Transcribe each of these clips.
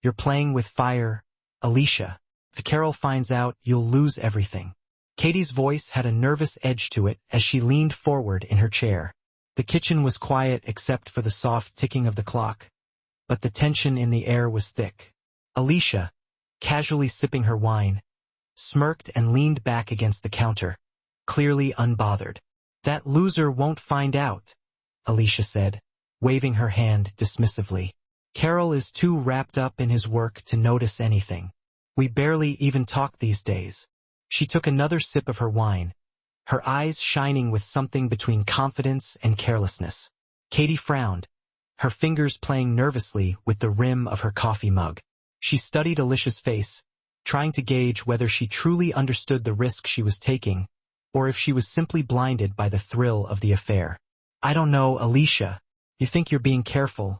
You're playing with fire, Alicia. If Carol finds out, you'll lose everything. Katie's voice had a nervous edge to it as she leaned forward in her chair. The kitchen was quiet except for the soft ticking of the clock, but the tension in the air was thick. Alicia, casually sipping her wine, smirked and leaned back against the counter, clearly unbothered. That loser won't find out, Alicia said, waving her hand dismissively. Carol is too wrapped up in his work to notice anything. We barely even talk these days. She took another sip of her wine, her eyes shining with something between confidence and carelessness. Katie frowned, her fingers playing nervously with the rim of her coffee mug. She studied Alicia's face, trying to gauge whether she truly understood the risk she was taking, or if she was simply blinded by the thrill of the affair. I don't know, Alicia. You think you're being careful,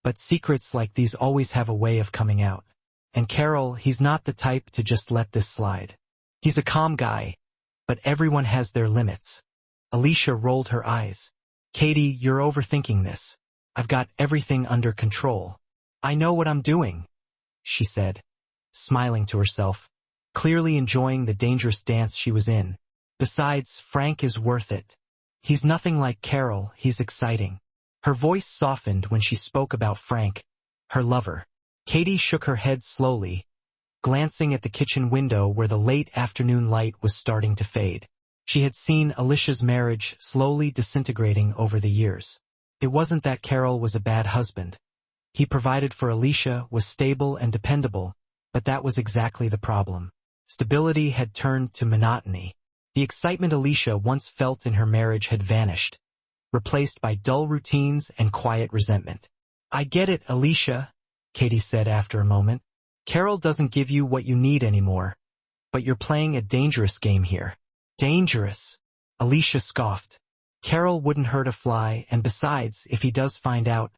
but secrets like these always have a way of coming out. And Carol, he's not the type to just let this slide. He's a calm guy, but everyone has their limits. Alicia rolled her eyes. Katie, you're overthinking this. I've got everything under control. I know what I'm doing, she said, smiling to herself, clearly enjoying the dangerous dance she was in. Besides, Frank is worth it. He's nothing like Carol, he's exciting. Her voice softened when she spoke about Frank, her lover. Katie shook her head slowly, glancing at the kitchen window where the late afternoon light was starting to fade. She had seen Alicia's marriage slowly disintegrating over the years. It wasn't that Carol was a bad husband. He provided for Alicia, was stable and dependable, but that was exactly the problem. Stability had turned to monotony. The excitement Alicia once felt in her marriage had vanished, replaced by dull routines and quiet resentment. I get it, Alicia, Katie said after a moment. Carol doesn't give you what you need anymore, but you're playing a dangerous game here. Dangerous? Alicia scoffed. Carol wouldn't hurt a fly, and besides, if he does find out,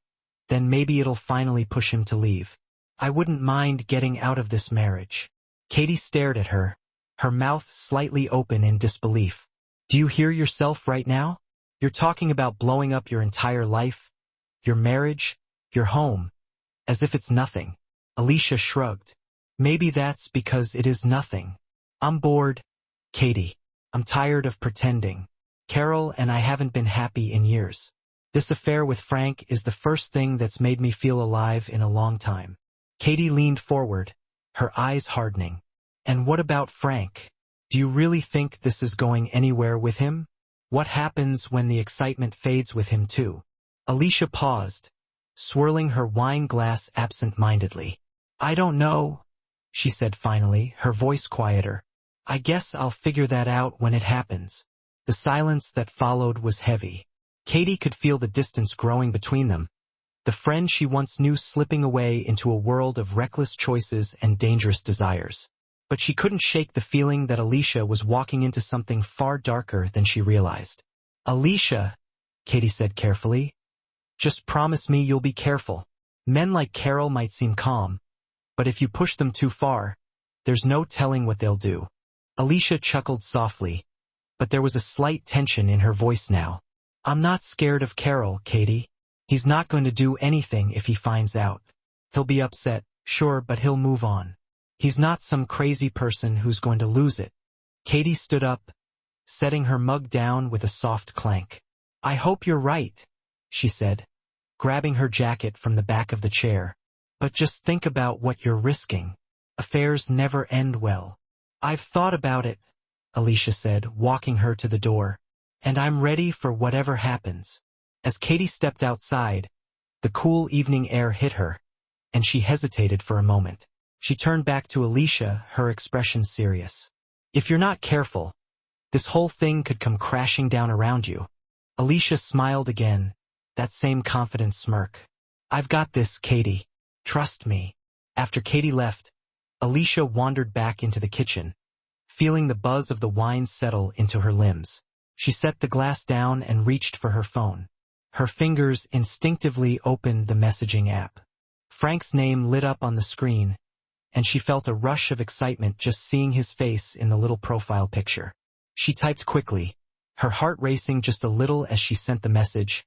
then maybe it'll finally push him to leave. I wouldn't mind getting out of this marriage. Katie stared at her, her mouth slightly open in disbelief. Do you hear yourself right now? You're talking about blowing up your entire life, your marriage, your home, as if it's nothing. Alicia shrugged. Maybe that's because it is nothing. I'm bored, Katie. I'm tired of pretending. Carol and I haven't been happy in years. This affair with Frank is the first thing that's made me feel alive in a long time. Katie leaned forward, her eyes hardening. And what about Frank? Do you really think this is going anywhere with him? What happens when the excitement fades with him too? Alicia paused, swirling her wine glass absent-mindedly. I don't know, she said finally, her voice quieter. I guess I'll figure that out when it happens. The silence that followed was heavy. Katie could feel the distance growing between them, the friend she once knew slipping away into a world of reckless choices and dangerous desires. But she couldn't shake the feeling that Alicia was walking into something far darker than she realized. Alicia, Katie said carefully, just promise me you'll be careful. Men like Carol might seem calm, but if you push them too far, there's no telling what they'll do. Alicia chuckled softly, but there was a slight tension in her voice now. I'm not scared of Carol, Katie. He's not going to do anything if he finds out. He'll be upset, sure, but he'll move on. He's not some crazy person who's going to lose it. Katie stood up, setting her mug down with a soft clank. I hope you're right, she said, grabbing her jacket from the back of the chair. But just think about what you're risking. Affairs never end well. I've thought about it, Alicia said, walking her to the door, and I'm ready for whatever happens. As Katie stepped outside, the cool evening air hit her, and she hesitated for a moment. She turned back to Alicia, her expression serious. If you're not careful, this whole thing could come crashing down around you. Alicia smiled again, that same confident smirk. I've got this, Katie. Trust me. After Katie left, Alicia wandered back into the kitchen, feeling the buzz of the wine settle into her limbs. She set the glass down and reached for her phone. Her fingers instinctively opened the messaging app. Frank's name lit up on the screen, and she felt a rush of excitement just seeing his face in the little profile picture. She typed quickly, her heart racing just a little as she sent the message.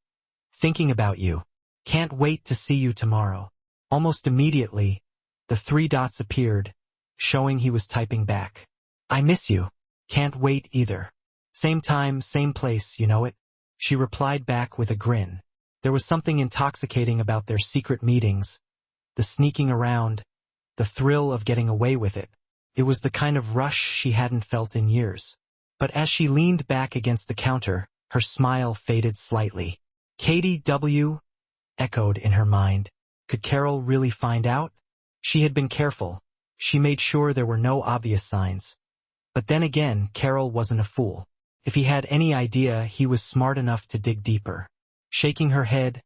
Thinking about you. Can't wait to see you tomorrow. Almost immediately, The 3 dots appeared, showing he was typing back. I miss you. Can't wait either. Same time, same place, you know it? She replied back with a grin. There was something intoxicating about their secret meetings, the sneaking around, the thrill of getting away with it. It was the kind of rush she hadn't felt in years. But as she leaned back against the counter, her smile faded slightly. Katie W. echoed in her mind. Could Carol really find out? She had been careful. She made sure there were no obvious signs. But then again, Carol wasn't a fool. If he had any idea, he was smart enough to dig deeper. Shaking her head,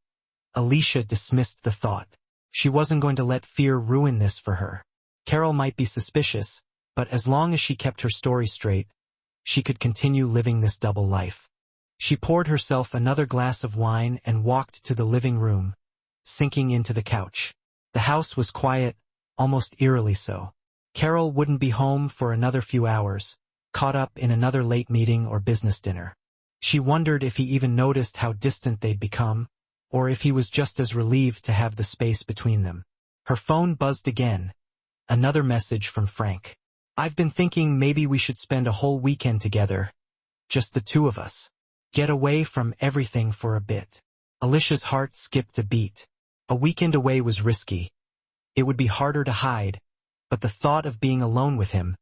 Alicia dismissed the thought. She wasn't going to let fear ruin this for her. Carol might be suspicious, but as long as she kept her story straight, she could continue living this double life. She poured herself another glass of wine and walked to the living room, sinking into the couch. The house was quiet, almost eerily so. Carol wouldn't be home for another few hours, caught up in another late meeting or business dinner. She wondered if he even noticed how distant they'd become, or if he was just as relieved to have the space between them. Her phone buzzed again. Another message from Frank. I've been thinking maybe we should spend a whole weekend together. Just the two of us. Get away from everything for a bit. Alicia's heart skipped a beat. A weekend away was risky. It would be harder to hide, but the thought of being alone with him,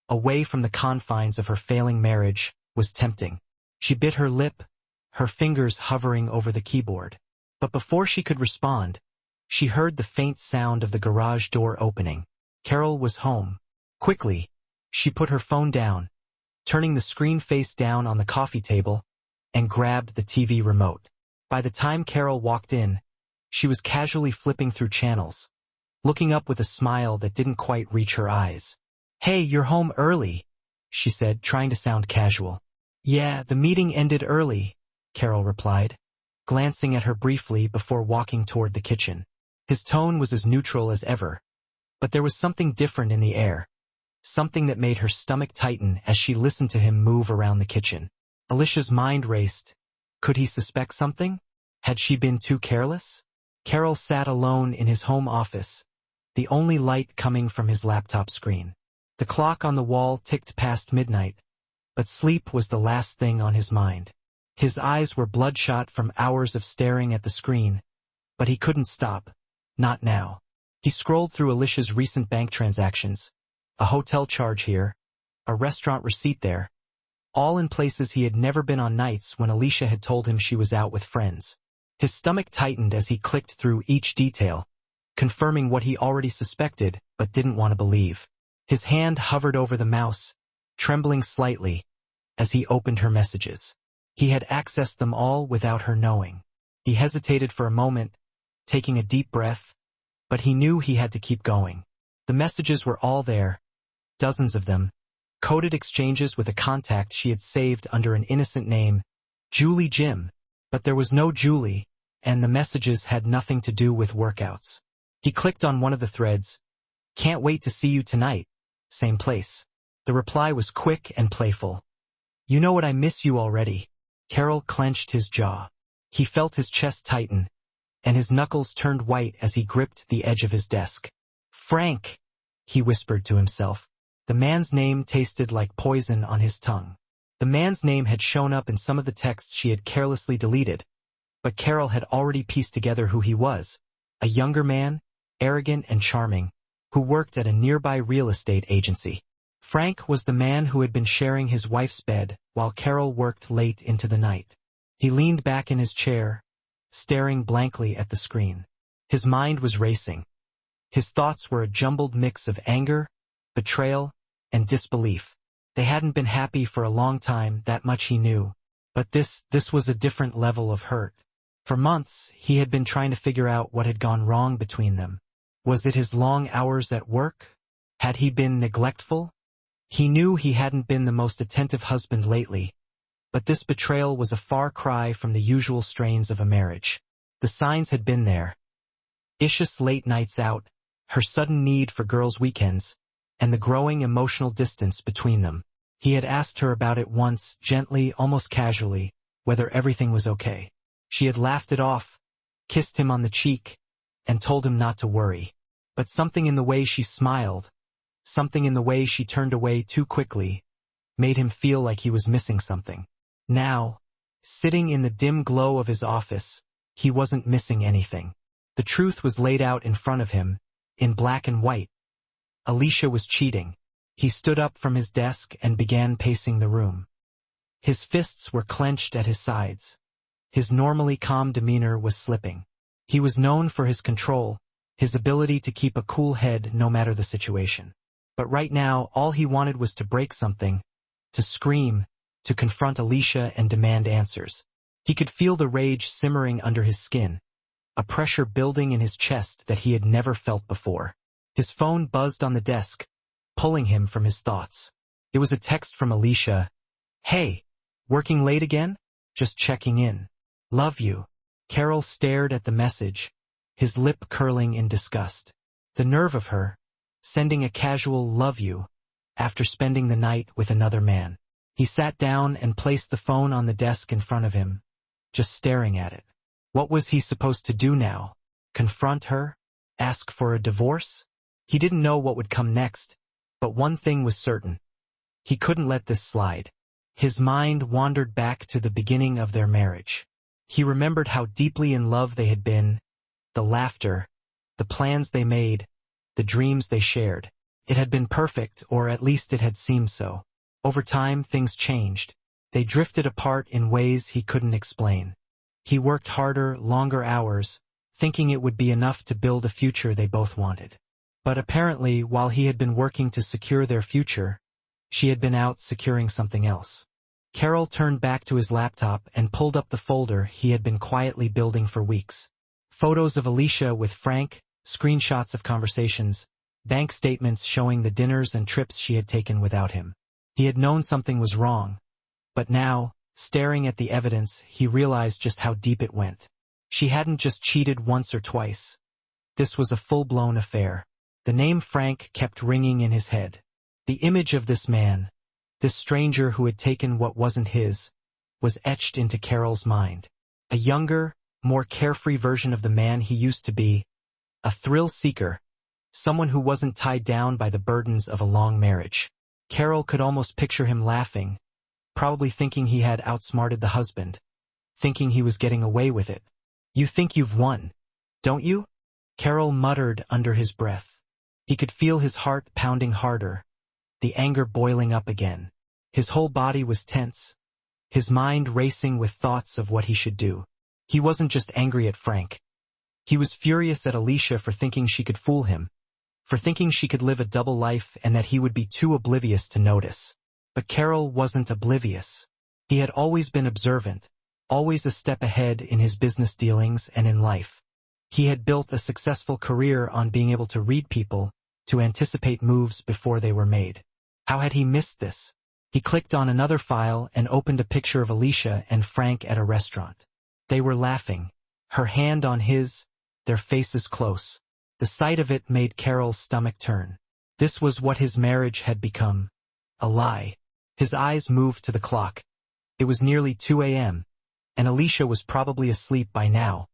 away from the confines of her failing marriage, was tempting. She bit her lip, her fingers hovering over the keyboard. But before she could respond, she heard the faint sound of the garage door opening. Carol was home. Quickly, she put her phone down, turning the screen face down on the coffee table, and grabbed the TV remote. By the time Carol walked in, she was casually flipping through channels, looking up with a smile that didn't quite reach her eyes. Hey, you're home early, she said, trying to sound casual. Yeah, the meeting ended early, Carol replied, glancing at her briefly before walking toward the kitchen. His tone was as neutral as ever, but there was something different in the air, something that made her stomach tighten as she listened to him move around the kitchen. Alicia's mind raced. Could he suspect something? Had she been too careless? Carol sat alone in his home office, the only light coming from his laptop screen. The clock on the wall ticked past midnight, but sleep was the last thing on his mind. His eyes were bloodshot from hours of staring at the screen, but he couldn't stop. Not now. He scrolled through Alicia's recent bank transactions. A hotel charge here, a restaurant receipt there, all in places he had never been on nights when Alicia had told him she was out with friends. His stomach tightened as he clicked through each detail, confirming what he already suspected but didn't want to believe. His hand hovered over the mouse, trembling slightly, as he opened her messages. He had accessed them all without her knowing. He hesitated for a moment, taking a deep breath, but he knew he had to keep going. The messages were all there, dozens of them, coded exchanges with a contact she had saved under an innocent name, Julie Jim, but there was no Julie, and the messages had nothing to do with workouts. He clicked on one of the threads. Can't wait to see you tonight. Same place. The reply was quick and playful. You know what, I miss you already. Carol clenched his jaw. He felt his chest tighten, and his knuckles turned white as he gripped the edge of his desk. Frank, he whispered to himself. The man's name tasted like poison on his tongue. The man's name had shown up in some of the texts she had carelessly deleted, but Carol had already pieced together who he was, a younger man, arrogant and charming, who worked at a nearby real estate agency. Frank was the man who had been sharing his wife's bed while Carol worked late into the night. He leaned back in his chair, staring blankly at the screen. His mind was racing. His thoughts were a jumbled mix of anger, betrayal, and disbelief. They hadn't been happy for a long time, that much he knew. But this was a different level of hurt. For months, he had been trying to figure out what had gone wrong between them. Was it his long hours at work? Had he been neglectful? He knew he hadn't been the most attentive husband lately, but this betrayal was a far cry from the usual strains of a marriage. The signs had been there. Isha's late nights out, her sudden need for girls' weekends, and the growing emotional distance between them. He had asked her about it once, gently, almost casually, whether everything was okay. She had laughed it off, kissed him on the cheek, and told him not to worry. But something in the way she smiled, something in the way she turned away too quickly, made him feel like he was missing something. Now, sitting in the dim glow of his office, he wasn't missing anything. The truth was laid out in front of him, in black and white. Alicia was cheating. He stood up from his desk and began pacing the room. His fists were clenched at his sides. His normally calm demeanor was slipping. He was known for his control, his ability to keep a cool head no matter the situation. But right now, all he wanted was to break something, to scream, to confront Alicia and demand answers. He could feel the rage simmering under his skin, a pressure building in his chest that he had never felt before. His phone buzzed on the desk, pulling him from his thoughts. It was a text from Alicia. "Hey, working late again? Just checking in. Love you." Carol stared at the message, his lip curling in disgust. The nerve of her, sending a casual "love you" after spending the night with another man. He sat down and placed the phone on the desk in front of him, just staring at it. What was he supposed to do now? Confront her? Ask for a divorce? He didn't know what would come next, but one thing was certain. He couldn't let this slide. His mind wandered back to the beginning of their marriage. He remembered how deeply in love they had been, the laughter, the plans they made, the dreams they shared. It had been perfect, or at least it had seemed so. Over time, things changed. They drifted apart in ways he couldn't explain. He worked harder, longer hours, thinking it would be enough to build a future they both wanted. But apparently, while he had been working to secure their future, she had been out securing something else. Carol turned back to his laptop and pulled up the folder he had been quietly building for weeks. Photos of Alicia with Frank, screenshots of conversations, bank statements showing the dinners and trips she had taken without him. He had known something was wrong, but now, staring at the evidence, he realized just how deep it went. She hadn't just cheated once or twice. This was a full-blown affair. The name Frank kept ringing in his head. The image of this man, this stranger who had taken what wasn't his, was etched into Carol's mind. A younger, more carefree version of the man he used to be, a thrill-seeker, someone who wasn't tied down by the burdens of a long marriage. Carol could almost picture him laughing, probably thinking he had outsmarted the husband, thinking he was getting away with it. "You think you've won, don't you?" Carol muttered under his breath. He could feel his heart pounding harder, the anger boiling up again. His whole body was tense, his mind racing with thoughts of what he should do. He wasn't just angry at Frank. He was furious at Alicia for thinking she could fool him, for thinking she could live a double life and that he would be too oblivious to notice. But Carol wasn't oblivious. He had always been observant, always a step ahead in his business dealings and in life. He had built a successful career on being able to read people, to anticipate moves before they were made. How had he missed this? He clicked on another file and opened a picture of Alicia and Frank at a restaurant. They were laughing, her hand on his, their faces close. The sight of it made Carol's stomach turn. This was what his marriage had become. A lie. His eyes moved to the clock. It was nearly 2 a.m., and Alicia was probably asleep by now,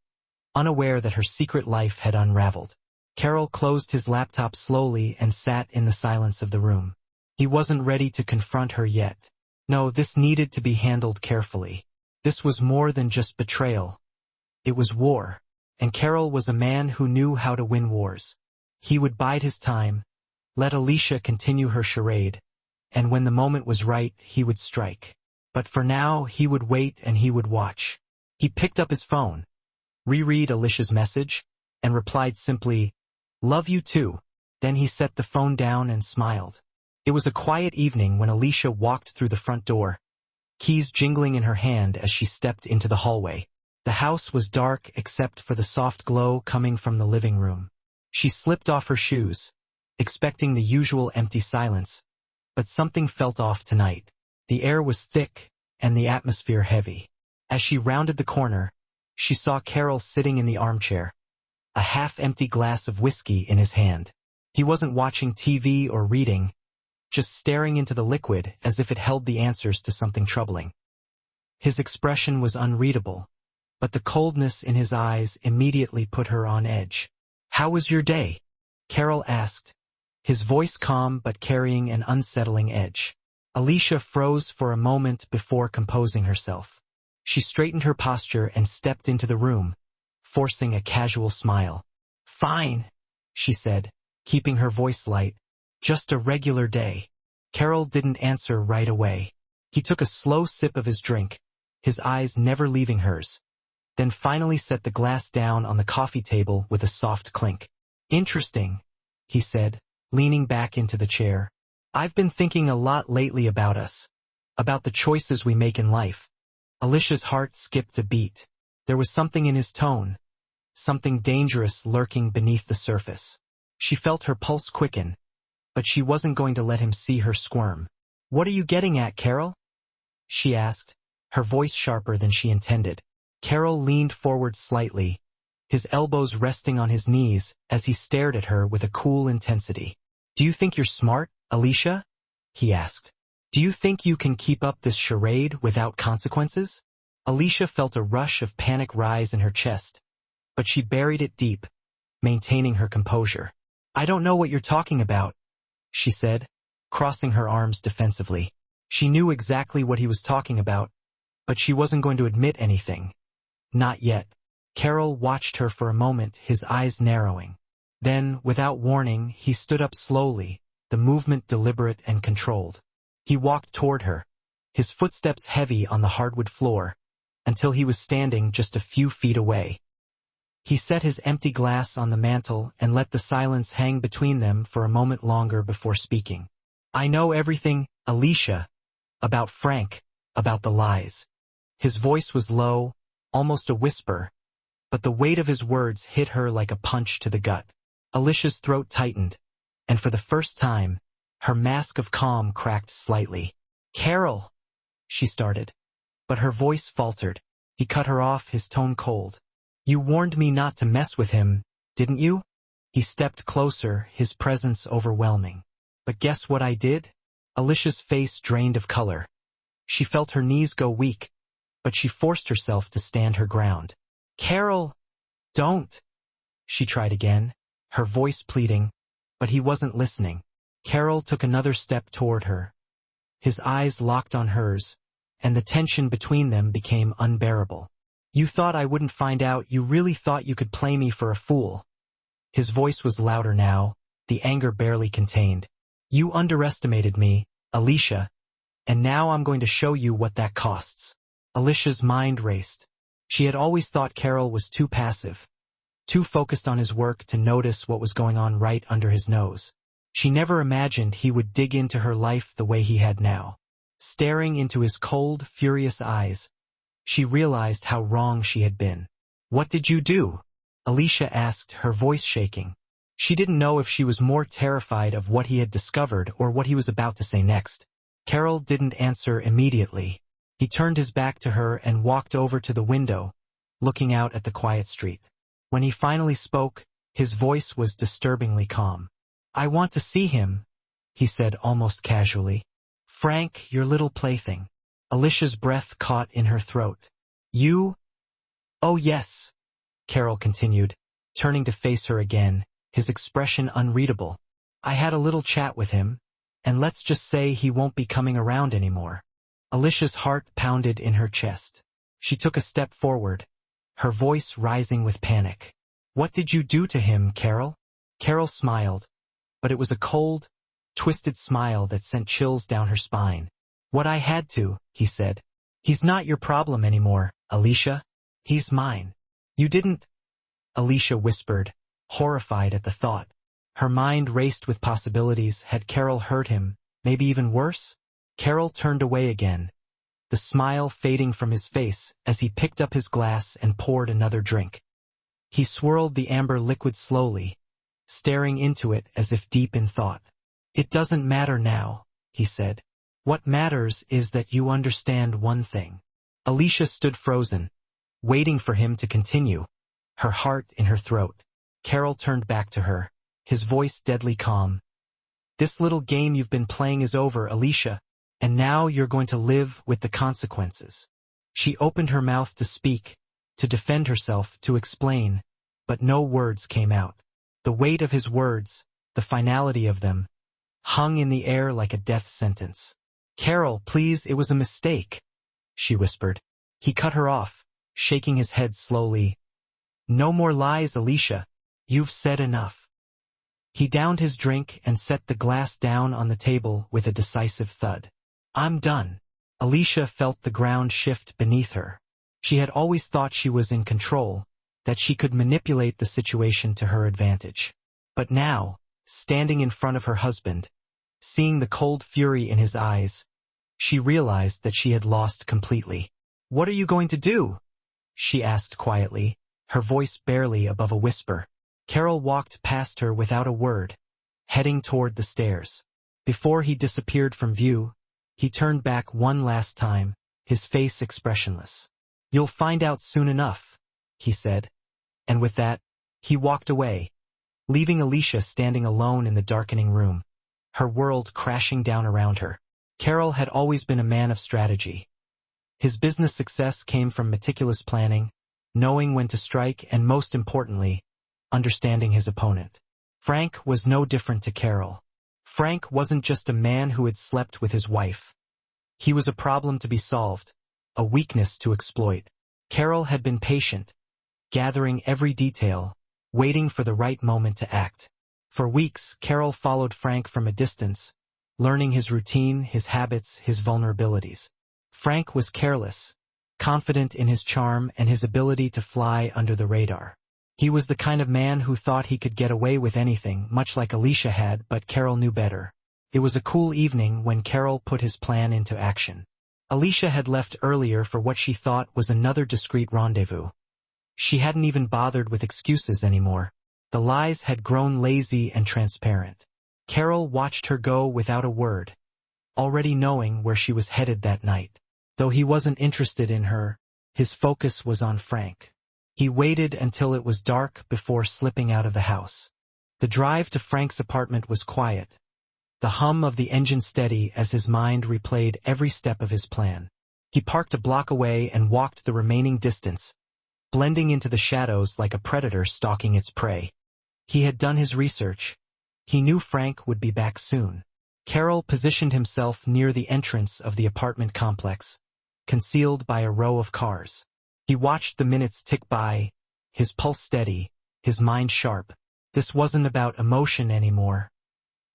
unaware that her secret life had unraveled. Carol closed his laptop slowly and sat in the silence of the room. He wasn't ready to confront her yet. No, this needed to be handled carefully. This was more than just betrayal. It was war, and Carol was a man who knew how to win wars. He would bide his time, let Alicia continue her charade, and when the moment was right, he would strike. But for now, he would wait and he would watch. He picked up his phone, reread Alicia's message, and replied simply, "Love you too." Then he set the phone down and smiled. It was a quiet evening when Alicia walked through the front door, keys jingling in her hand as she stepped into the hallway. The house was dark except for the soft glow coming from the living room. She slipped off her shoes, expecting the usual empty silence, but something felt off tonight. The air was thick and the atmosphere heavy. As she rounded the corner, she saw Carol sitting in the armchair, a half-empty glass of whiskey in his hand. He wasn't watching TV or reading, just staring into the liquid as if it held the answers to something troubling. His expression was unreadable, but the coldness in his eyes immediately put her on edge. "How was your day?" Carol asked, his voice calm but carrying an unsettling edge. Alicia froze for a moment before composing herself. She straightened her posture and stepped into the room, forcing a casual smile. "Fine," she said, keeping her voice light. "Just a regular day." Carol didn't answer right away. He took a slow sip of his drink, his eyes never leaving hers, then finally set the glass down on the coffee table with a soft clink. "Interesting," he said, leaning back into the chair. "I've been thinking a lot lately about us, about the choices we make in life." Alicia's heart skipped a beat. There was something in his tone, something dangerous lurking beneath the surface. She felt her pulse quicken, but she wasn't going to let him see her squirm. "What are you getting at, Carol?" she asked, her voice sharper than she intended. Carol leaned forward slightly, his elbows resting on his knees as he stared at her with a cool intensity. "Do you think you're smart, Alicia?" he asked. "Do you think you can keep up this charade without consequences?" Alicia felt a rush of panic rise in her chest, but she buried it deep, maintaining her composure. "I don't know what you're talking about," she said, crossing her arms defensively. She knew exactly what he was talking about, but she wasn't going to admit anything. Not yet. Carol watched her for a moment, his eyes narrowing. Then, without warning, he stood up slowly, the movement deliberate and controlled. He walked toward her, his footsteps heavy on the hardwood floor, until he was standing just a few feet away. He set his empty glass on the mantel and let the silence hang between them for a moment longer before speaking. "I know everything, Alicia, about Frank, about the lies." His voice was low, almost a whisper, but the weight of his words hit her like a punch to the gut. Alicia's throat tightened, and for the first time, her mask of calm cracked slightly. "Carol," she started, but her voice faltered. He cut her off, his tone cold. "You warned me not to mess with him, didn't you?" He stepped closer, his presence overwhelming. "But guess what I did?" Alicia's face drained of color. She felt her knees go weak, but she forced herself to stand her ground. "Carol, don't," she tried again, her voice pleading, but he wasn't listening. Carol took another step toward her. His eyes locked on hers, and the tension between them became unbearable. "You thought I wouldn't find out. You really thought you could play me for a fool." His voice was louder now, the anger barely contained. "You underestimated me, Alicia, and now I'm going to show you what that costs." Alicia's mind raced. She had always thought Carol was too passive, too focused on his work to notice what was going on right under his nose. She never imagined he would dig into her life the way he had now. Staring into his cold, furious eyes, she realized how wrong she had been. "What did you do?" Alicia asked, her voice shaking. She didn't know if she was more terrified of what he had discovered or what he was about to say next. Carol didn't answer immediately. He turned his back to her and walked over to the window, looking out at the quiet street. When he finally spoke, his voice was disturbingly calm. "I want to see him," he said almost casually. "Frank, your little plaything." Alicia's breath caught in her throat. "You?" "Oh yes," Carol continued, turning to face her again, his expression unreadable. "I had a little chat with him, and let's just say he won't be coming around anymore." Alicia's heart pounded in her chest. She took a step forward, her voice rising with panic. "What did you do to him, Carol?" Carol smiled, but it was a cold, twisted smile that sent chills down her spine. "What I had to," he said. "He's not your problem anymore, Alicia. He's mine." "You didn't," Alicia whispered, horrified at the thought. Her mind raced with possibilities. Had Carol hurt him, maybe even worse? Carol turned away again, the smile fading from his face as he picked up his glass and poured another drink. He swirled the amber liquid slowly, staring into it as if deep in thought. "It doesn't matter now," he said. "What matters is that you understand one thing." Alicia stood frozen, waiting for him to continue, her heart in her throat. Carol turned back to her, his voice deadly calm. "This little game you've been playing is over, Alicia, and now you're going to live with the consequences." She opened her mouth to speak, to defend herself, to explain, but no words came out. The weight of his words, the finality of them, hung in the air like a death sentence. "Carol, please, it was a mistake," she whispered. He cut her off, shaking his head slowly. "No more lies, Alicia. You've said enough." He downed his drink and set the glass down on the table with a decisive thud. "I'm done." Alicia felt the ground shift beneath her. She had always thought she was in control, that she could manipulate the situation to her advantage. But now, standing in front of her husband, seeing the cold fury in his eyes, she realized that she had lost completely. "What are you going to do?" she asked quietly, her voice barely above a whisper. Carol walked past her without a word, heading toward the stairs. Before he disappeared from view, he turned back one last time, his face expressionless. "You'll find out soon enough," he said. And with that, he walked away, leaving Alicia standing alone in the darkening room, her world crashing down around her. Carol had always been a man of strategy. His business success came from meticulous planning, knowing when to strike, and most importantly, understanding his opponent. Frank was no different to Carol. Frank wasn't just a man who had slept with his wife. He was a problem to be solved, a weakness to exploit. Carol had been patient, gathering every detail, waiting for the right moment to act. For weeks, Carol followed Frank from a distance, learning his routine, his habits, his vulnerabilities. Frank was careless, confident in his charm and his ability to fly under the radar. He was the kind of man who thought he could get away with anything, much like Alicia had, but Carol knew better. It was a cool evening when Carol put his plan into action. Alicia had left earlier for what she thought was another discreet rendezvous. She hadn't even bothered with excuses anymore. The lies had grown lazy and transparent. Carol watched her go without a word, already knowing where she was headed that night. Though he wasn't interested in her, his focus was on Frank. He waited until it was dark before slipping out of the house. The drive to Frank's apartment was quiet, the hum of the engine steady as his mind replayed every step of his plan. He parked a block away and walked the remaining distance, blending into the shadows like a predator stalking its prey. He had done his research. He knew Frank would be back soon. Carol positioned himself near the entrance of the apartment complex, concealed by a row of cars. He watched the minutes tick by, his pulse steady, his mind sharp. This wasn't about emotion anymore.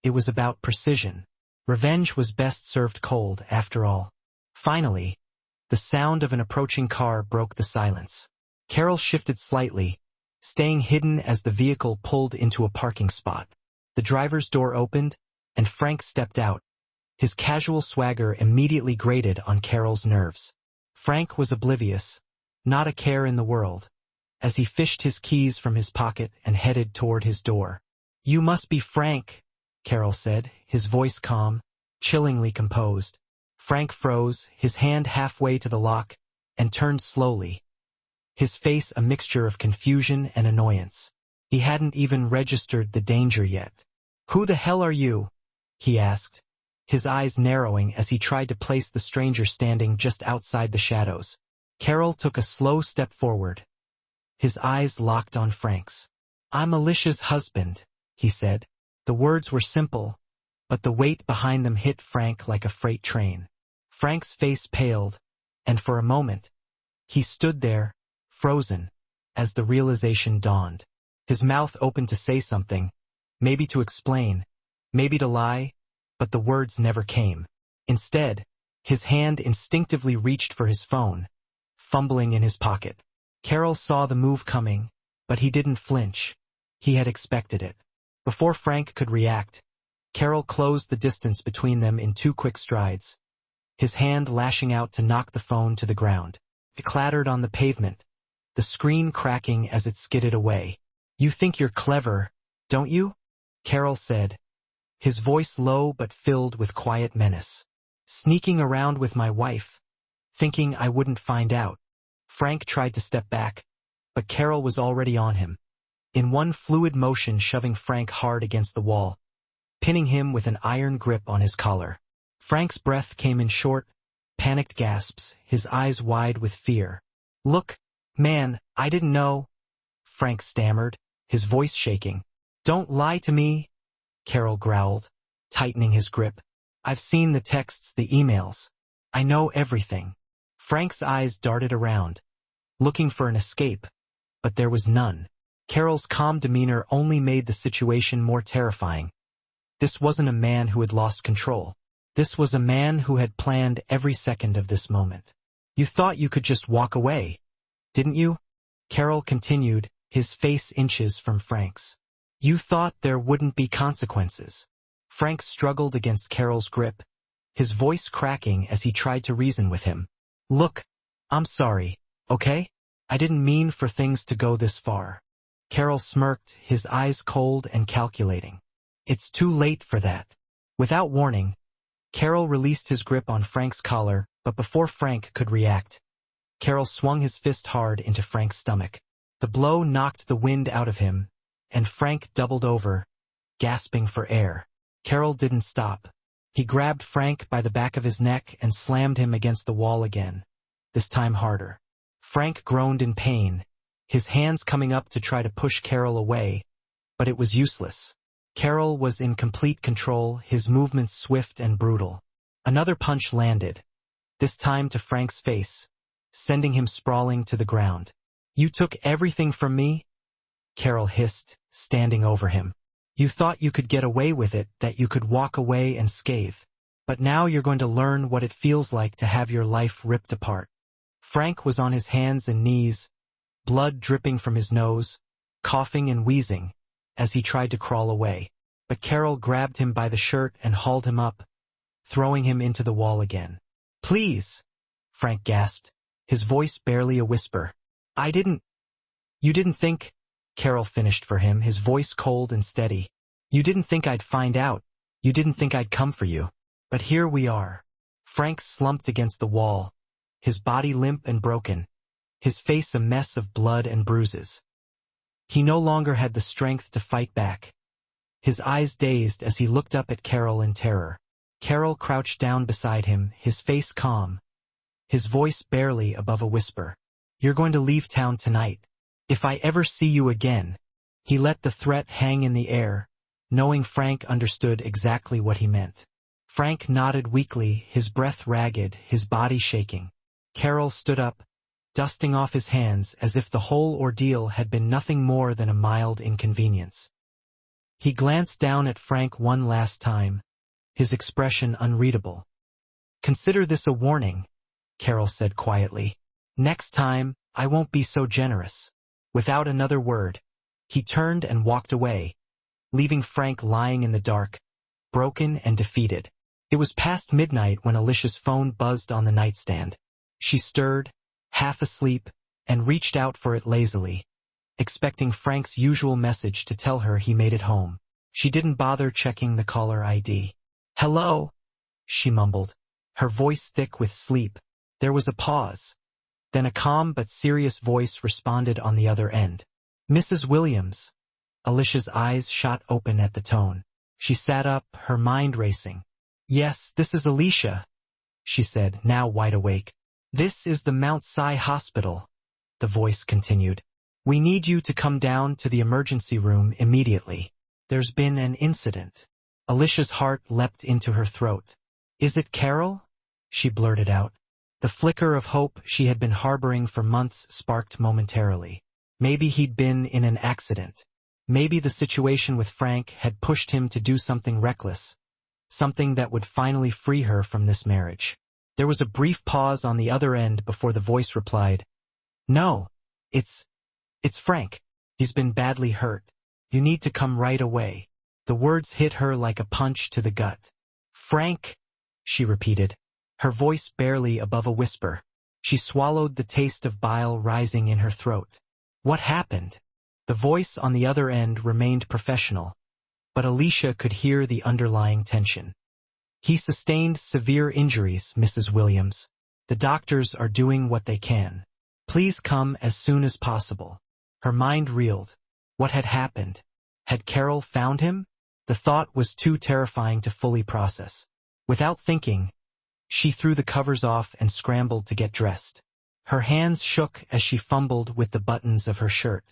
It was about precision. Revenge was best served cold, after all. Finally, the sound of an approaching car broke the silence. Carol shifted slightly, staying hidden as the vehicle pulled into a parking spot. The driver's door opened, and Frank stepped out. His casual swagger immediately grated on Carol's nerves. Frank was oblivious, not a care in the world, as he fished his keys from his pocket and headed toward his door. "You must be Frank," Carol said, his voice calm, chillingly composed. Frank froze, his hand halfway to the lock, and turned slowly, his face a mixture of confusion and annoyance. He hadn't even registered the danger yet. "Who the hell are you?" he asked, his eyes narrowing as he tried to place the stranger standing just outside the shadows. Carol took a slow step forward. His eyes locked on Frank's. "I'm Alicia's husband," he said. The words were simple, but the weight behind them hit Frank like a freight train. Frank's face paled, and for a moment, he stood there, frozen, as the realization dawned. His mouth opened to say something, maybe to explain, maybe to lie, but the words never came. Instead, his hand instinctively reached for his phone, fumbling in his pocket. Carol saw the move coming, but he didn't flinch. He had expected it. Before Frank could react, Carol closed the distance between them in 2 quick strides, his hand lashing out to knock the phone to the ground. It clattered on the pavement, the screen cracking as it skidded away. "You think you're clever, don't you?" Carol said, his voice low but filled with quiet menace. "Sneaking around with my wife, thinking I wouldn't find out." Frank tried to step back, but Carol was already on him, in one fluid motion shoving Frank hard against the wall, pinning him with an iron grip on his collar. Frank's breath came in short, panicked gasps, his eyes wide with fear. "Look, man, I didn't know," Frank stammered, his voice shaking. "Don't lie to me." Carol growled, tightening his grip. I've seen the texts, the emails. I know everything. Frank's eyes darted around, looking for an escape, but there was none. Carol's calm demeanor only made the situation more terrifying. This wasn't a man who had lost control. This was a man who had planned every second of this moment. You thought you could just walk away, didn't you? Carol continued, his face inches from Frank's. You thought there wouldn't be consequences. Frank struggled against Carol's grip, his voice cracking as he tried to reason with him. Look, I'm sorry, okay? I didn't mean for things to go this far. Carol smirked, his eyes cold and calculating. It's too late for that. Without warning, Carol released his grip on Frank's collar, but before Frank could react, Carol swung his fist hard into Frank's stomach. The blow knocked the wind out of him, and Frank doubled over, gasping for air. Carol didn't stop. He grabbed Frank by the back of his neck and slammed him against the wall again, this time harder. Frank groaned in pain, his hands coming up to try to push Carol away, but it was useless. Carol was in complete control, his movements swift and brutal. Another punch landed, this time to Frank's face, sending him sprawling to the ground. You took everything from me? Carol hissed, standing over him. You thought you could get away with it, that you could walk away unscathed. But now you're going to learn what it feels like to have your life ripped apart. Frank was on his hands and knees, blood dripping from his nose, coughing and wheezing, as he tried to crawl away. But Carol grabbed him by the shirt and hauled him up, throwing him into the wall again. Please, Frank gasped, his voice barely a whisper. You didn't think, Carol finished for him, his voice cold and steady. You didn't think I'd find out. You didn't think I'd come for you. But here we are. Frank slumped against the wall, his body limp and broken, his face a mess of blood and bruises. He no longer had the strength to fight back. His eyes dazed as he looked up at Carol in terror. Carol crouched down beside him, his face calm, his voice barely above a whisper. You're going to leave town tonight. If I ever see you again. He let the threat hang in the air, knowing Frank understood exactly what he meant. Frank nodded weakly, his breath ragged, his body shaking. Carol stood up, dusting off his hands as if the whole ordeal had been nothing more than a mild inconvenience. He glanced down at Frank one last time, his expression unreadable. Consider this a warning, Carol said quietly. Next time, I won't be so generous. Without another word, he turned and walked away, leaving Frank lying in the dark, broken and defeated. It was past midnight when Alicia's phone buzzed on the nightstand. She stirred, half asleep, and reached out for it lazily, expecting Frank's usual message to tell her he made it home. She didn't bother checking the caller ID. Hello, she mumbled, her voice thick with sleep. There was a pause. Then a calm but serious voice responded on the other end. Mrs. Williams. Alicia's eyes shot open at the tone. She sat up, her mind racing. Yes, this is Alicia, she said, now wide awake. This is the Mount Si Hospital, the voice continued. We need you to come down to the emergency room immediately. There's been an incident. Alicia's heart leapt into her throat. Is it Carol? She blurted out. The flicker of hope she had been harboring for months sparked momentarily. Maybe he'd been in an accident. Maybe the situation with Frank had pushed him to do something reckless, something that would finally free her from this marriage. There was a brief pause on the other end before the voice replied, No, it's Frank. He's been badly hurt. You need to come right away. The words hit her like a punch to the gut. Frank, she repeated, her voice barely above a whisper. She swallowed the taste of bile rising in her throat. What happened? The voice on the other end remained professional, but Alicia could hear the underlying tension. He sustained severe injuries, Mrs. Williams. The doctors are doing what they can. Please come as soon as possible. Her mind reeled. What had happened? Had Carol found him? The thought was too terrifying to fully process. Without thinking, she threw the covers off and scrambled to get dressed. Her hands shook as she fumbled with the buttons of her shirt.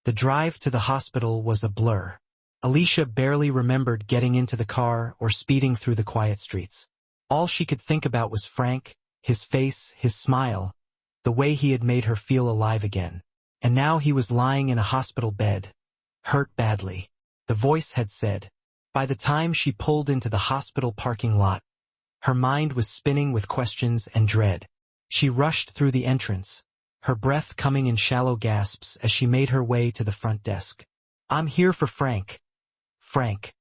The drive to the hospital was a blur. Alicia barely remembered getting into the car or speeding through the quiet streets. All she could think about was Frank, his face, his smile, the way he had made her feel alive again. And now he was lying in a hospital bed, hurt badly. The voice had said. By the time she pulled into the hospital parking lot, her mind was spinning with questions and dread. She rushed through the entrance, her breath coming in shallow gasps as she made her way to the front desk. "I'm here for Frank." "Frank,"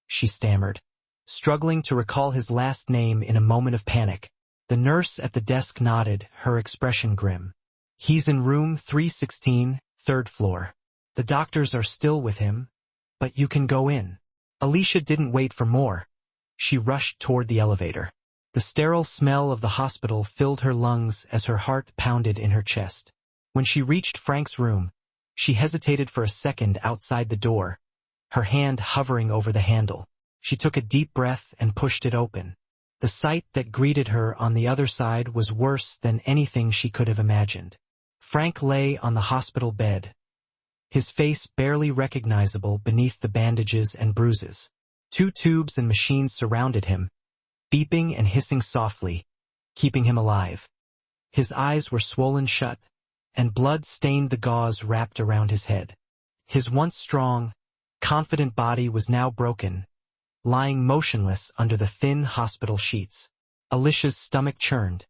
she stammered, struggling to recall his last name in a moment of panic. The nurse at the desk nodded, her expression grim. "He's in room 316, third floor. The doctors are still with him, but you can go in." Alicia didn't wait for more. She rushed toward the elevator. The sterile smell of the hospital filled her lungs as her heart pounded in her chest. When she reached Frank's room, she hesitated for a second outside the door, her hand hovering over the handle. She took a deep breath and pushed it open. The sight that greeted her on the other side was worse than anything she could have imagined. Frank lay on the hospital bed, his face barely recognizable beneath the bandages and bruises. 2 tubes and machines surrounded him, beeping and hissing softly, keeping him alive. His eyes were swollen shut, and blood stained the gauze wrapped around his head. His once strong, confident body was now broken, lying motionless under the thin hospital sheets. Alicia's stomach churned,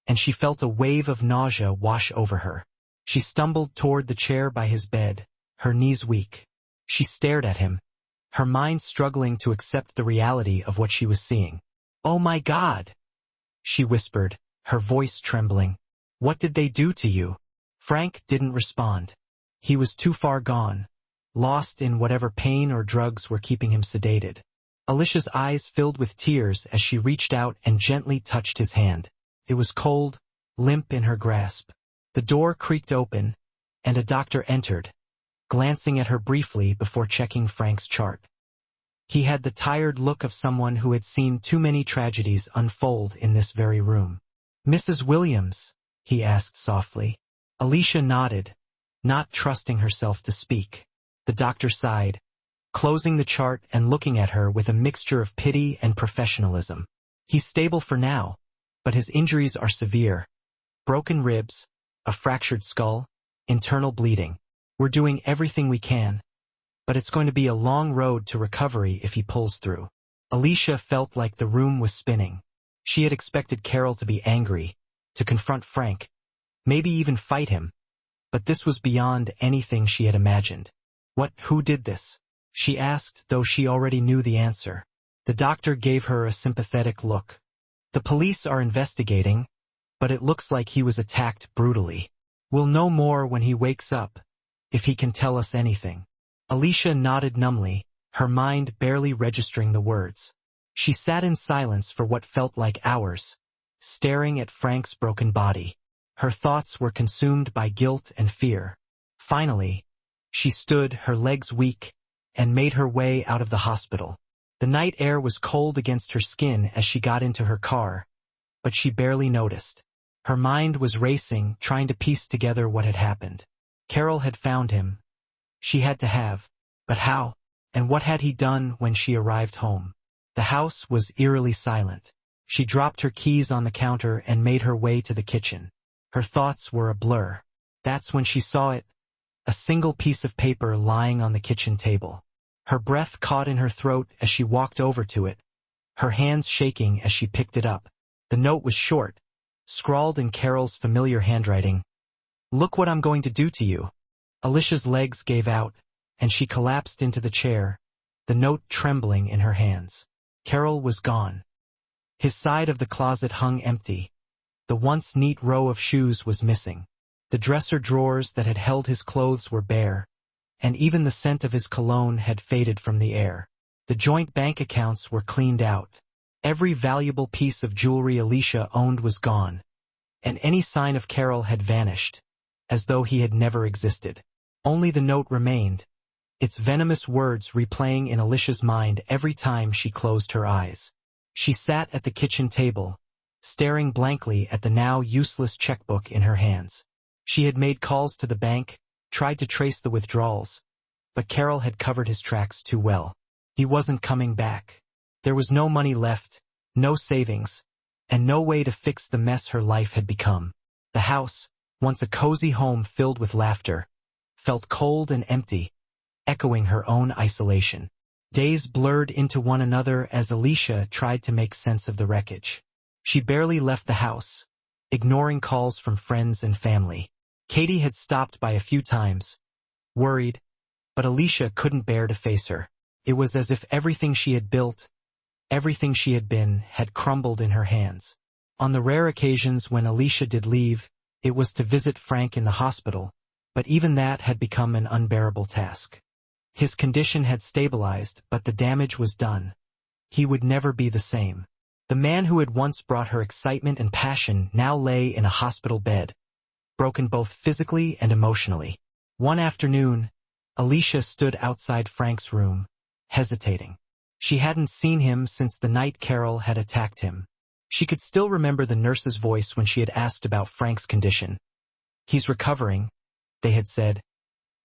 and she felt a wave of nausea wash over her. She stumbled toward the chair by his bed, her knees weak. She stared at him, her mind struggling to accept the reality of what she was seeing. "Oh my God!" she whispered, her voice trembling. "What did they do to you?" Frank didn't respond. He was too far gone, lost in whatever pain or drugs were keeping him sedated. Alicia's eyes filled with tears as she reached out and gently touched his hand. It was cold, limp in her grasp. The door creaked open, and a doctor entered, glancing at her briefly before checking Frank's chart. He had the tired look of someone who had seen too many tragedies unfold in this very room. "Mrs. Williams?" he asked softly. Alicia nodded, not trusting herself to speak. The doctor sighed, closing the chart and looking at her with a mixture of pity and professionalism. "He's stable for now, but his injuries are severe. Broken ribs, a fractured skull, internal bleeding. We're doing everything we can, but it's going to be a long road to recovery if he pulls through." Alicia felt like the room was spinning. She had expected Carol to be angry, to confront Frank, maybe even fight him, but this was beyond anything she had imagined. Who did this?" she asked, though she already knew the answer. The doctor gave her a sympathetic look. "The police are investigating, but it looks like he was attacked brutally. We'll know more when he wakes up, if he can tell us anything." Alicia nodded numbly, her mind barely registering the words. She sat in silence for what felt like hours, staring at Frank's broken body. Her thoughts were consumed by guilt and fear. Finally, she stood, her legs weak, and made her way out of the hospital. The night air was cold against her skin as she got into her car, but she barely noticed. Her mind was racing, trying to piece together what had happened. Carol had found him. She had to have. But how? And what had he done when she arrived home? The house was eerily silent. She dropped her keys on the counter and made her way to the kitchen. Her thoughts were a blur. That's when she saw it, a single piece of paper lying on the kitchen table. Her breath caught in her throat as she walked over to it, her hands shaking as she picked it up. The note was short, scrawled in Carol's familiar handwriting. "Look what I'm going to do to you." Alicia's legs gave out, and she collapsed into the chair, the note trembling in her hands. Carol was gone. His side of the closet hung empty. The once neat row of shoes was missing. The dresser drawers that had held his clothes were bare, and even the scent of his cologne had faded from the air. The joint bank accounts were cleaned out. Every valuable piece of jewelry Alicia owned was gone, and any sign of Carol had vanished, as though he had never existed. Only the note remained, its venomous words replaying in Alicia's mind every time she closed her eyes. She sat at the kitchen table, staring blankly at the now useless checkbook in her hands. She had made calls to the bank, tried to trace the withdrawals, but Carol had covered his tracks too well. He wasn't coming back. There was no money left, no savings, and no way to fix the mess her life had become. The house, once a cozy home filled with laughter, felt cold and empty, echoing her own isolation. Days blurred into one another as Alicia tried to make sense of the wreckage. She barely left the house, ignoring calls from friends and family. Katie had stopped by a few times, worried, but Alicia couldn't bear to face her. It was as if everything she had built, everything she had been, had crumbled in her hands. On the rare occasions when Alicia did leave, it was to visit Frank in the hospital, but even that had become an unbearable task. His condition had stabilized, but the damage was done. He would never be the same. The man who had once brought her excitement and passion now lay in a hospital bed, broken both physically and emotionally. One afternoon, Alicia stood outside Frank's room, hesitating. She hadn't seen him since the night Carol had attacked him. She could still remember the nurse's voice when she had asked about Frank's condition. "He's recovering," they had said,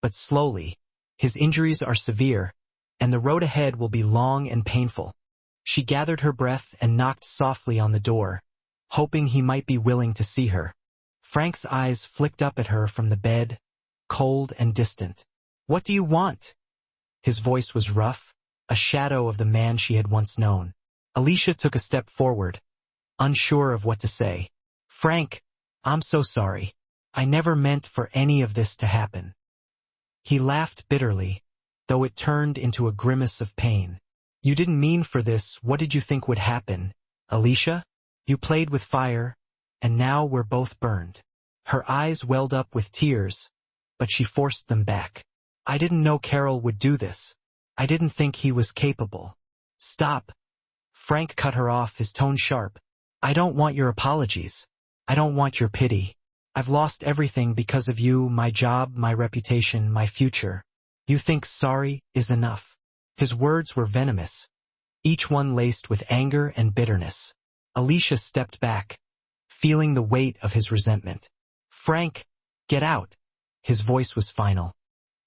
"but slowly. His injuries are severe, and the road ahead will be long and painful." She gathered her breath and knocked softly on the door, hoping he might be willing to see her. Frank's eyes flicked up at her from the bed, cold and distant. "What do you want?" His voice was rough, a shadow of the man she had once known. Alicia took a step forward, unsure of what to say. "Frank, I'm so sorry. I never meant for any of this to happen." He laughed bitterly, though it turned into a grimace of pain. "You didn't mean for this. What did you think would happen, Alicia? You played with fire, and now we're both burned." Her eyes welled up with tears, but she forced them back. "I didn't know Carol would do this. I didn't think he was capable." "Stop." Frank cut her off, his tone sharp. "I don't want your apologies. I don't want your pity. I've lost everything because of you, my job, my reputation, my future. You think sorry is enough?" His words were venomous, each one laced with anger and bitterness. Alicia stepped back, feeling the weight of his resentment. "Frank, get out." His voice was final.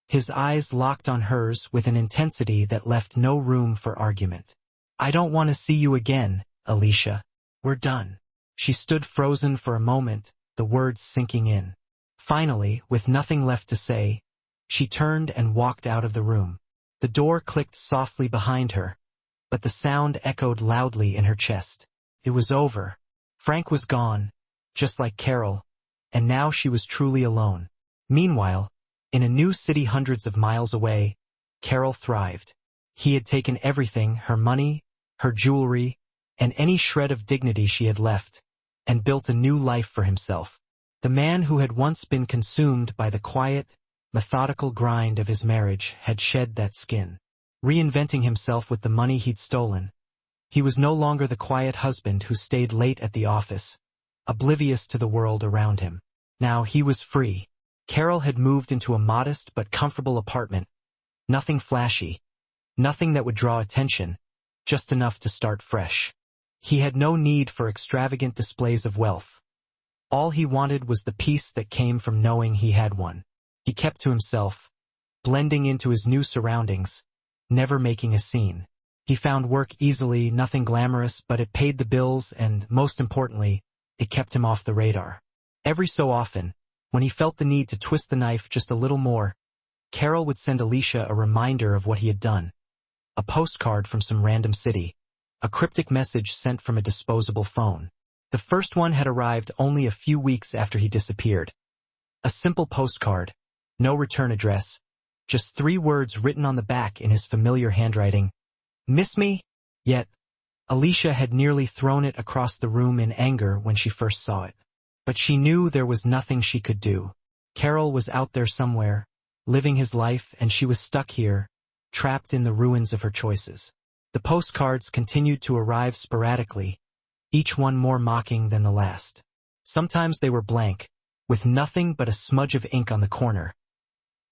His eyes locked on hers with an intensity that left no room for argument. "I don't want to see you again, Alicia. We're done." She stood frozen for a moment, the words sinking in. Finally, with nothing left to say, she turned and walked out of the room. The door clicked softly behind her, but the sound echoed loudly in her chest. It was over. Frank was gone, just like Carol, and now she was truly alone. Meanwhile, in a new city hundreds of miles away, Carol thrived. He had taken everything, her money, her jewelry, and any shred of dignity she had left, and built a new life for himself. The man who had once been consumed by the quiet, methodical grind of his marriage had shed that skin, reinventing himself with the money he'd stolen. He was no longer the quiet husband who stayed late at the office, oblivious to the world around him. Now he was free. Carol had moved into a modest but comfortable apartment. Nothing flashy, nothing that would draw attention, just enough to start fresh. He had no need for extravagant displays of wealth. All he wanted was the peace that came from knowing he had one. He kept to himself, blending into his new surroundings, never making a scene. He found work easily, nothing glamorous, but it paid the bills and, most importantly, it kept him off the radar. Every so often, when he felt the need to twist the knife just a little more, Carol would send Alicia a reminder of what he had done. A postcard from some random city. A cryptic message sent from a disposable phone. The first one had arrived only a few weeks after he disappeared. A simple postcard, no return address, just 3 words written on the back in his familiar handwriting. "Miss me?" Yet, Alicia had nearly thrown it across the room in anger when she first saw it. But she knew there was nothing she could do. Carol was out there somewhere, living his life, and she was stuck here, trapped in the ruins of her choices. The postcards continued to arrive sporadically, each one more mocking than the last. Sometimes they were blank, with nothing but a smudge of ink on the corner.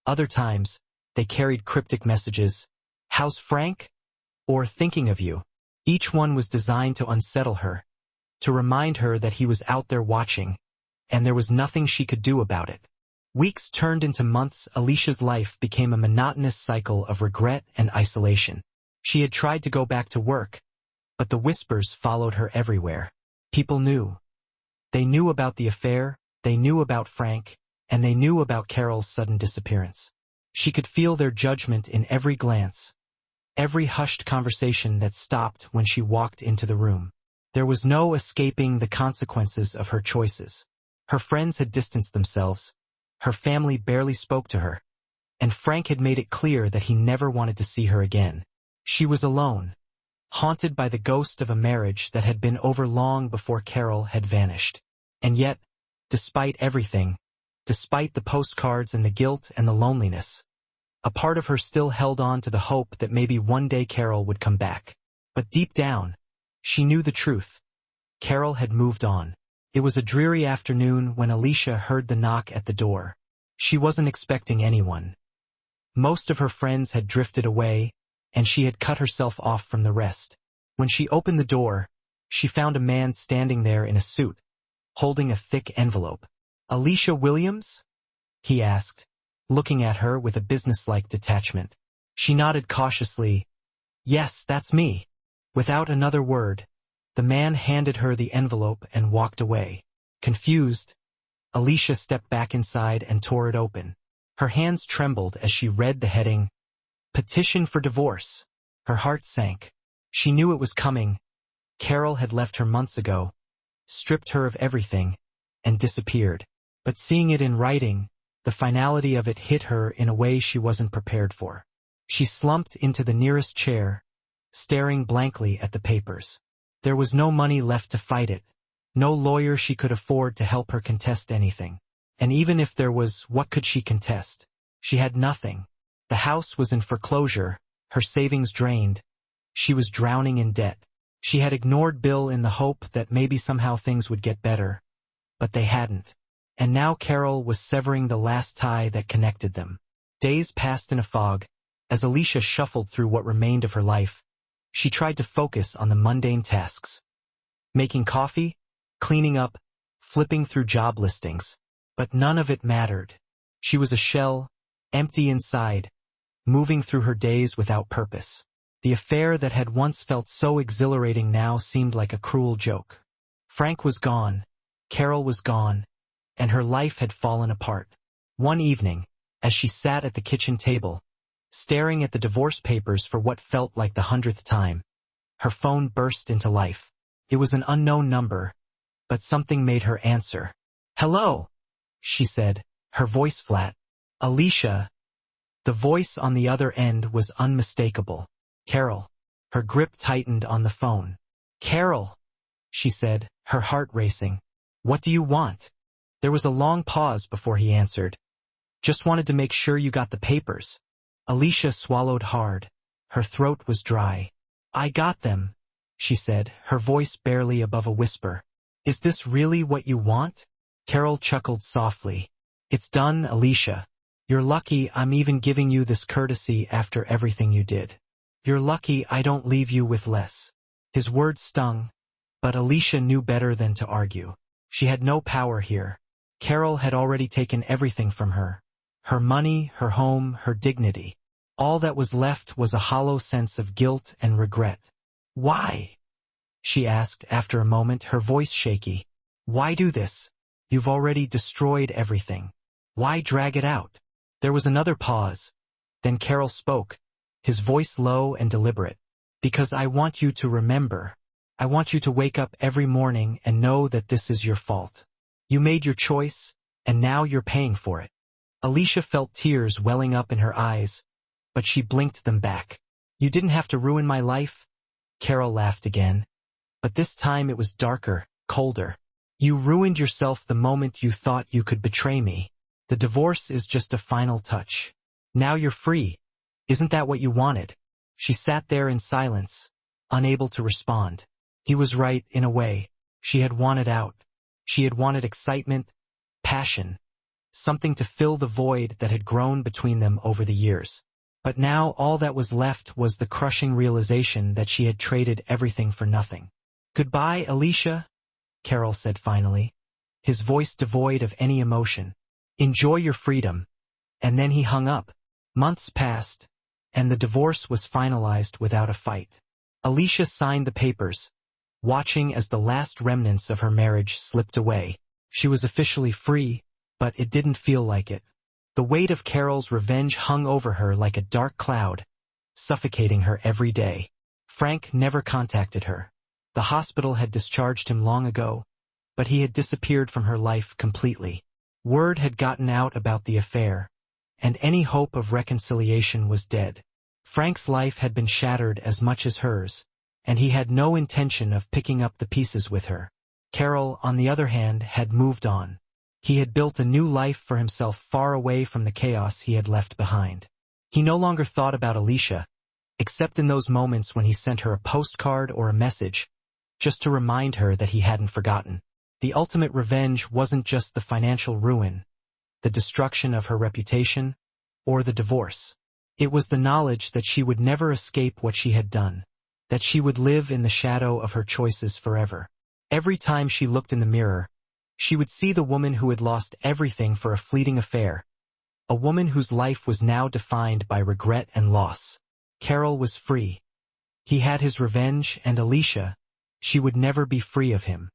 Other times, they carried cryptic messages, "How's Frank?" or "Thinking of you." Each one was designed to unsettle her, to remind her that he was out there watching, and there was nothing she could do about it. Weeks turned into months. Alicia's life became a monotonous cycle of regret and isolation. She had tried to go back to work, but the whispers followed her everywhere. People knew. They knew about the affair, they knew about Frank, and they knew about Carol's sudden disappearance. She could feel their judgment in every glance, every hushed conversation that stopped when she walked into the room. There was no escaping the consequences of her choices. Her friends had distanced themselves, her family barely spoke to her, and Frank had made it clear that he never wanted to see her again. She was alone, haunted by the ghost of a marriage that had been over long before Carol had vanished. And yet, despite everything, despite the postcards and the guilt and the loneliness, a part of her still held on to the hope that maybe one day Carol would come back. But deep down, she knew the truth. Carol had moved on. It was a dreary afternoon when Alicia heard the knock at the door. She wasn't expecting anyone. Most of her friends had drifted away, and she had cut herself off from the rest. When she opened the door, she found a man standing there in a suit, holding a thick envelope. "Alicia Williams?" he asked, looking at her with a businesslike detachment. She nodded cautiously. "Yes, that's me." Without another word, the man handed her the envelope and walked away. Confused, Alicia stepped back inside and tore it open. Her hands trembled as she read the heading, "Petition for Divorce." Her heart sank. She knew it was coming. Carol had left her months ago, stripped her of everything, and disappeared. But seeing it in writing, the finality of it hit her in a way she wasn't prepared for. She slumped into the nearest chair, staring blankly at the papers. There was no money left to fight it, no lawyer she could afford to help her contest anything. And even if there was, what could she contest? She had nothing. The house was in foreclosure, her savings drained. She was drowning in debt. She had ignored Bill in the hope that maybe somehow things would get better. But they hadn't. And now Carol was severing the last tie that connected them. Days passed in a fog. As Alicia shuffled through what remained of her life, she tried to focus on the mundane tasks. Making coffee, cleaning up, flipping through job listings. But none of it mattered. She was a shell, empty inside, moving through her days without purpose. The affair that had once felt so exhilarating now seemed like a cruel joke. Frank was gone, Carol was gone, and her life had fallen apart. One evening, as she sat at the kitchen table, staring at the divorce papers for what felt like the 100th time, her phone burst into life. It was an unknown number, but something made her answer. "Hello," she said, her voice flat. "Alicia." The voice on the other end was unmistakable. "Carol." Her grip tightened on the phone. "Carol," she said, her heart racing. "What do you want?" There was a long pause before he answered. "Just wanted to make sure you got the papers." Alicia swallowed hard. Her throat was dry. "I got them," she said, her voice barely above a whisper. "Is this really what you want?" Carol chuckled softly. "It's done, Alicia. You're lucky I'm even giving you this courtesy after everything you did. You're lucky I don't leave you with less." His words stung, but Alicia knew better than to argue. She had no power here. Carol had already taken everything from her. Her money, her home, her dignity. All that was left was a hollow sense of guilt and regret. "Why?" she asked after a moment, her voice shaky. "Why do this? You've already destroyed everything. Why drag it out?" There was another pause. Then Carol spoke, his voice low and deliberate. "Because I want you to remember. I want you to wake up every morning and know that this is your fault. You made your choice, and now you're paying for it." Alicia felt tears welling up in her eyes, but she blinked them back. "You didn't have to ruin my life." Carol laughed again. But this time it was darker, colder. "You ruined yourself the moment you thought you could betray me. The divorce is just a final touch. Now you're free. Isn't that what you wanted?" She sat there in silence, unable to respond. He was right, in a way. She had wanted out. She had wanted excitement, passion, something to fill the void that had grown between them over the years. But now all that was left was the crushing realization that she had traded everything for nothing. "Goodbye, Alicia," Carol said finally, his voice devoid of any emotion. Enjoy your freedom. And then he hung up. Months passed, and the divorce was finalized without a fight. Alicia signed the papers, watching as the last remnants of her marriage slipped away. She was officially free, but it didn't feel like it. The weight of Carol's revenge hung over her like a dark cloud, suffocating her every day. Frank never contacted her. The hospital had discharged him long ago, but he had disappeared from her life completely. Word had gotten out about the affair, and any hope of reconciliation was dead. Frank's life had been shattered as much as hers, and he had no intention of picking up the pieces with her. Carol, on the other hand, had moved on. He had built a new life for himself far away from the chaos he had left behind. He no longer thought about Alicia, except in those moments when he sent her a postcard or a message, just to remind her that he hadn't forgotten. The ultimate revenge wasn't just the financial ruin, the destruction of her reputation, or the divorce. It was the knowledge that she would never escape what she had done, that she would live in the shadow of her choices forever. Every time she looked in the mirror, she would see the woman who had lost everything for a fleeting affair, a woman whose life was now defined by regret and loss. Carol was free. He had his revenge, and Alicia, she would never be free of him.